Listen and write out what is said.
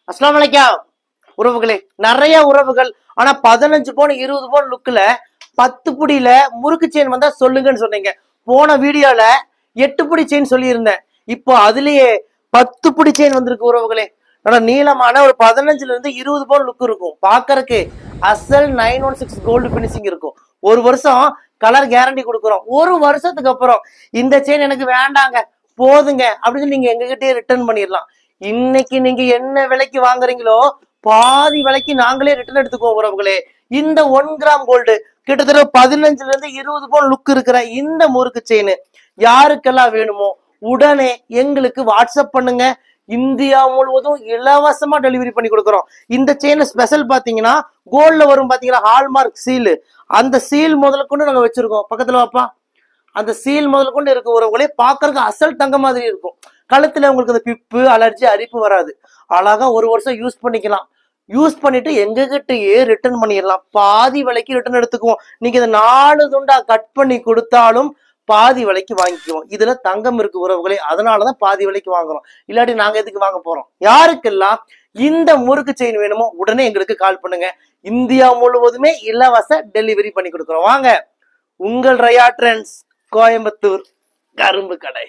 அஸ்ஸலாமு அலைக்கும் உறவுகளே. நிறைய உறவுகள் ஆனா 15 பவுன் 20 பவுன் லுக்ல 10 புடியில முறுக்கு செயின் வந்தா சொல்லுங்கன்னு சொன்னீங்க. போன வீடியோல 8 புடி செயின் சொல்லியிருந்தேன். இப்போ அதுலயே 10 புடி செயின் வந்திருக்கு உறவுகளே. ஆனா நீளமான ஒரு 15ல இருந்து 20 பவுன் லுக் இருக்கும். பாக்கறதுக்கு அசல் 916 கோல்டு பினிஷிங் இருக்கும். ஒரு வருஷம் கலர் கேரண்டி கொடுக்குறோம். ஒரு வருஷத்துக்கு அப்புறம் இந்த செயின் எனக்கு வேண்டாங்க போதுங்க அப்படின்னு நீங்க எங்ககிட்டயே ரிட்டர்ன் பண்ணிடலாம். இன்னைக்கு நீங்க என்ன விலைக்கு வாங்குறீங்களோ பாதி விலைக்கு நாங்களே ரிட்டர்ன் எடுத்துக்குவோம் உறவுகளே. இந்த 1 கிராம் கோல்டு கிட்டத்தட்ட 15ல இருந்து 20 பவுன் லுக் இருக்கிற இந்த முறுக்கு செயின் யாருக்கெல்லாம் வேணுமோ உடனே எங்களுக்கு வாட்ஸ்அப் பண்ணுங்க. இந்தியா முழுவதும் இலவசமா டெலிவரி பண்ணி கொடுக்குறோம். இந்த செயின் ஸ்பெஷல் பாத்தீங்கன்னா கோல்ட்ல வரும் பாத்தீங்களா, ஹால்மார்க் சீல். அந்த சீல் முதல்ல கொண்டு நாங்க வச்சிருக்கோம். பக்கத்துல வாப்பா. அந்த சீல் முதல் கொண்டு இருக்க உறவுகளே பாக்குறதுக்கு அசல் தங்க மாதிரி இருக்கும். கழுத்துல உங்களுக்கு அந்த பிப்பு அலர்ஜி அரிப்பு வராது. அழகா ஒரு வருஷம் யூஸ் பண்ணிக்கலாம். யூஸ் பண்ணிட்டு எங்ககிட்டயே ரிட்டர்ன் பண்ணிடலாம். பாதி விலைக்கு ரிட்டர்ன் எடுத்துக்குவோம். நீங்க இதை 4 துண்டா கட் பண்ணி கொடுத்தாலும் பாதி விலைக்கு வாங்கிக்குவோம். இதுல தங்கம் இருக்கு உறவுகளே, அதனாலதான் பாதி விலைக்கு வாங்குறோம். இல்லாட்டி நாங்க எதுக்கு வாங்க போறோம்? யாருக்கெல்லாம் இந்த முறுக்கு செயின் வேணுமோ உடனே எங்களுக்கு கால் பண்ணுங்க. இந்தியா முழுவதுமே இலவச டெலிவரி பண்ணி கொடுக்குறோம். வாங்க, உங்கள் ரயா ட்ரெண்ட்ஸ், கோயம்புத்தூர், கரும்பு கடை.